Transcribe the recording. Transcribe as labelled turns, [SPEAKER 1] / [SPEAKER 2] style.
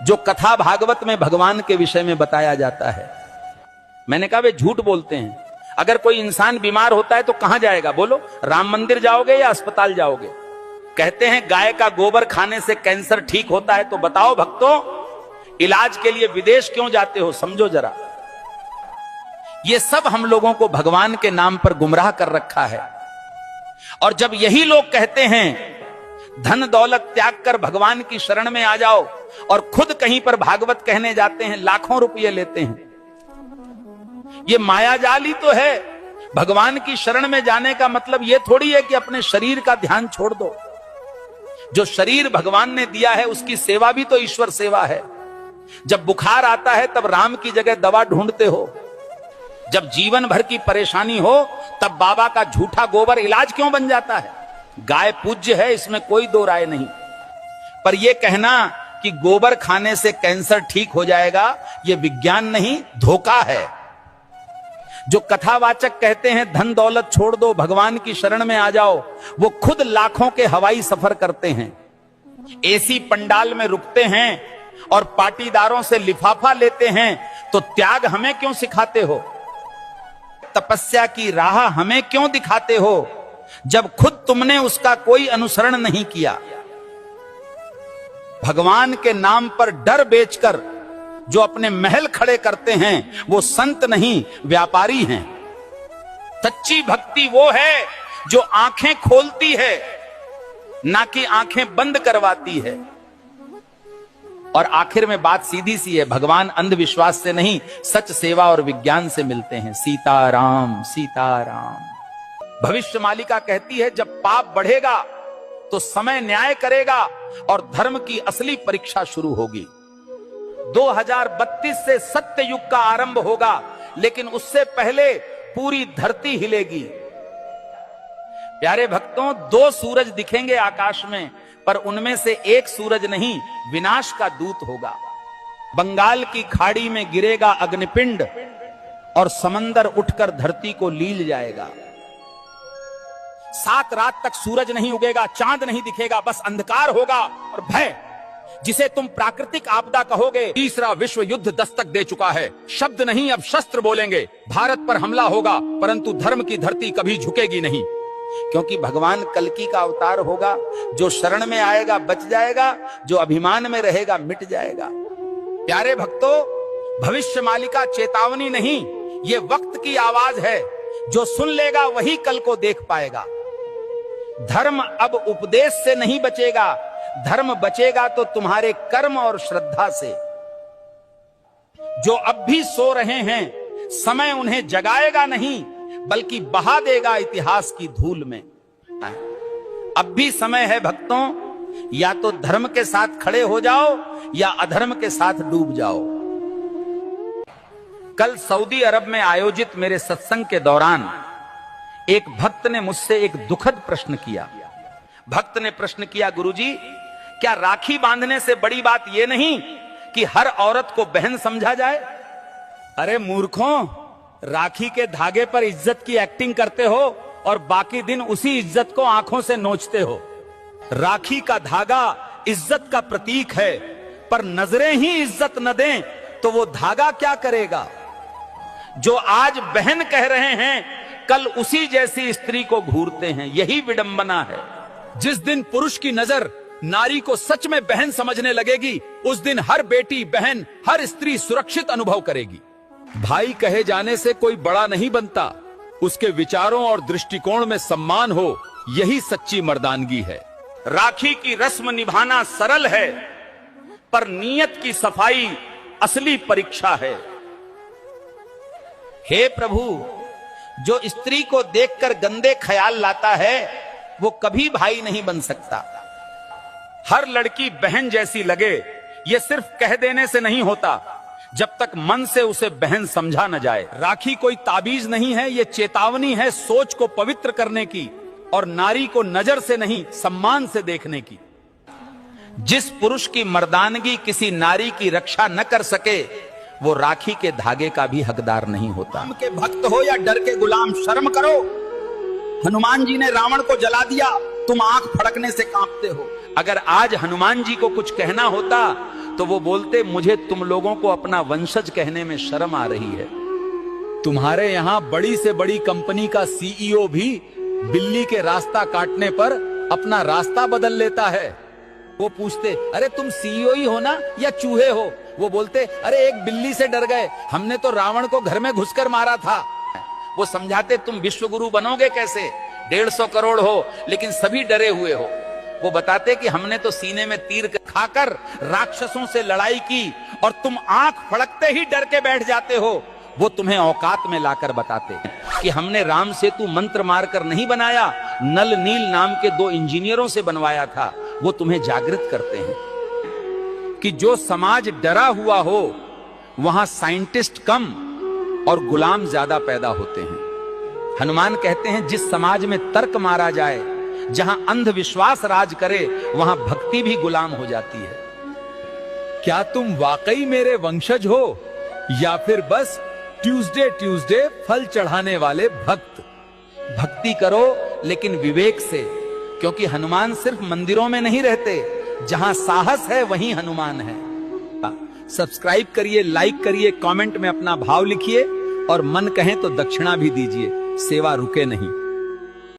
[SPEAKER 1] जो कथा भागवत में भगवान के विषय में बताया जाता है। मैंने कहा वे झूठ बोलते हैं। अगर कोई इंसान बीमार होता है तो कहां जाएगा बोलो? राम मंदिर जाओगे या अस्पताल जाओगे? कहते हैं गाय का गोबर खाने से कैंसर ठीक होता है, तो बताओ भक्तों, इलाज के लिए विदेश क्यों जाते हो? समझो जरा। ये सब हम लोगों को भगवान के नाम पर गुमराह कर रखा है। और जब यही लोग कहते हैं धन दौलत त्याग कर भगवान की शरण में आ जाओ, और खुद कहीं पर भागवत कहने जाते हैं, लाखों रुपये लेते हैं। ये मायाजाल ही तो है। भगवान की शरण में जाने का मतलब ये थोड़ी है कि अपने शरीर का ध्यान छोड़ दो। जो शरीर भगवान ने दिया है उसकी सेवा भी तो ईश्वर सेवा है। जब बुखार आता है तब राम की जगह दवा ढूंढते हो। जब जीवन भर की परेशानी हो तब बाबा का झूठा गोबर इलाज क्यों बन जाता है? गाय पूज्य है, इसमें कोई दो राय नहीं, पर यह कहना कि गोबर खाने से कैंसर ठीक हो जाएगा, यह विज्ञान नहीं, धोखा है। जो कथावाचक कहते हैं धन दौलत छोड़ दो, भगवान की शरण में आ जाओ, वो खुद लाखों के हवाई सफर करते हैं, एसी पंडाल में रुकते हैं और पाटीदारों से लिफाफा लेते हैं। तो त्याग हमें क्यों सिखाते हो? तपस्या की राह हमें क्यों दिखाते हो, जब खुद तुमने उसका कोई अनुसरण नहीं किया? भगवान के नाम पर डर बेचकर जो अपने महल खड़े करते हैं वो संत नहीं, व्यापारी हैं। सच्ची भक्ति वो है जो आंखें खोलती है, ना कि आंखें बंद करवाती है। और आखिर में बात सीधी सी है, भगवान अंधविश्वास से नहीं, सच सेवा और विज्ञान से मिलते हैं। सीताराम सीताराम। भविष्य मालिका कहती है जब पाप बढ़ेगा तो समय न्याय करेगा और धर्म की असली परीक्षा शुरू होगी। 2032 से सत्य युग का आरंभ होगा, लेकिन उससे पहले पूरी धरती हिलेगी। प्यारे भक्तों, 2 सूरज दिखेंगे आकाश में, पर उनमें से एक सूरज नहीं, विनाश का दूत होगा। बंगाल की खाड़ी में गिरेगा अग्निपिंड और समंदर उठकर धरती को लील जाएगा। 7 रात तक सूरज नहीं उगेगा, चांद नहीं दिखेगा, बस अंधकार होगा और भय, जिसे तुम प्राकृतिक आपदा कहोगे। तीसरा विश्व युद्ध दस्तक दे चुका है। शब्द नहीं, अब शस्त्र बोलेंगे। भारत पर हमला होगा, परंतु धर्म की धरती कभी झुकेगी नहीं, क्योंकि भगवान कल्कि का अवतार होगा। जो शरण में आएगा बच जाएगा, जो अभिमान में रहेगा मिट जाएगा। प्यारे भक्तों, भविष्य मालिका चेतावनी नहीं, ये वक्त की आवाज है। जो सुन लेगा वही कल को देख पाएगा। धर्म अब उपदेश से नहीं बचेगा, धर्म बचेगा तो तुम्हारे कर्म और श्रद्धा से। जो अब भी सो रहे हैं, समय उन्हें जगाएगा नहीं, बल्कि बहा देगा इतिहास की धूल में। अब भी समय है भक्तों, या तो धर्म के साथ खड़े हो जाओ या अधर्म के साथ डूब जाओ। कल सऊदी अरब में आयोजित मेरे सत्संग के दौरान एक भक्त ने मुझसे एक दुखद प्रश्न किया। भक्त ने प्रश्न किया, गुरुजी, क्या राखी बांधने से बड़ी बात यह नहीं कि हर औरत को बहन समझा जाए? अरे मूर्खों, राखी के धागे पर इज्जत की एक्टिंग करते हो और बाकी दिन उसी इज्जत को आंखों से नोचते हो। राखी का धागा इज्जत का प्रतीक है, पर नजरें ही इज्जत न दें तो वो धागा क्या करेगा? जो आज बहन कह रहे हैं, कल उसी जैसी स्त्री को घूरते हैं। यही विडंबना है।
[SPEAKER 2] जिस दिन पुरुष की नजर नारी को सच में बहन समझने लगेगी, उस दिन हर बेटी, बहन, हर स्त्री सुरक्षित अनुभव करेगी। भाई कहे जाने से कोई बड़ा नहीं बनता, उसके विचारों और दृष्टिकोण में सम्मान हो, यही सच्ची मर्दानगी है।
[SPEAKER 1] राखी की रस्म निभाना सरल है, पर नीयत की सफाई असली परीक्षा है। हे प्रभु, जो स्त्री को देखकर गंदे ख्याल लाता है वो कभी भाई नहीं बन सकता। हर लड़की बहन जैसी लगे, ये सिर्फ कह देने से नहीं होता, जब तक मन से उसे बहन समझा न जाए।
[SPEAKER 2] राखी कोई ताबीज नहीं है, ये चेतावनी है सोच को पवित्र करने की और नारी को नजर से नहीं सम्मान से देखने की।
[SPEAKER 1] जिस पुरुष की मर्दानगी किसी नारी की रक्षा न कर सके, वो राखी के धागे का भी हकदार नहीं होता।
[SPEAKER 2] राम के भक्त हो या डर के गुलाम, शर्म करो। हनुमान जी ने रावण को जला दिया, तुम आंख फड़कने से कांपते हो।
[SPEAKER 1] अगर आज हनुमान जी को कुछ कहना होता तो वो बोलते, मुझे तुम लोगों को अपना वंशज कहने में शर्म आ रही है।
[SPEAKER 2] तुम्हारे यहां बड़ी से बड़ी कंपनी का सीईओ भी बिल्ली के रास्ता काटने पर अपना रास्ता बदल लेता है। वो पूछते, अरे तुम सीईओ ही हो ना या चूहे हो? वो बोलते, अरे एक बिल्ली से डर गए, हमने तो रावण को घर में घुसकर मारा था।
[SPEAKER 1] वो समझाते, तुम विश्वगुरु बनोगे कैसे? 150 करोड़ हो लेकिन सभी डरे हुए हो। वो बताते कि हमने तो सीने में तीर खाकर राक्षसों से लड़ाई की और तुम आंख फड़कते ही डर के बैठ जाते हो। वो तुम्हें औकात में लाकर बताते कि हमने राम सेतु मंत्र मारकर नहीं बनाया, नल नील नाम के 2 इंजीनियरों से बनवाया था। वो तुम्हें जागृत करते हैं
[SPEAKER 2] कि जो समाज डरा हुआ हो वहां साइंटिस्ट कम और गुलाम ज्यादा पैदा होते हैं।
[SPEAKER 1] हनुमान कहते हैं, जिस समाज में तर्क मारा जाए, जहां अंधविश्वास राज करे, वहां भक्ति भी गुलाम हो जाती है।
[SPEAKER 2] क्या तुम वाकई मेरे वंशज हो या फिर बस ट्यूसडे फल चढ़ाने वाले भक्त?
[SPEAKER 1] भक्ति करो लेकिन विवेक से, क्योंकि हनुमान सिर्फ मंदिरों में नहीं रहते, जहां साहस है वहीं हनुमान है।
[SPEAKER 2] सब्सक्राइब करिए, लाइक करिए, कमेंट में अपना भाव लिखिए और मन कहें तो दक्षिणा भी दीजिए। सेवा रुके नहीं।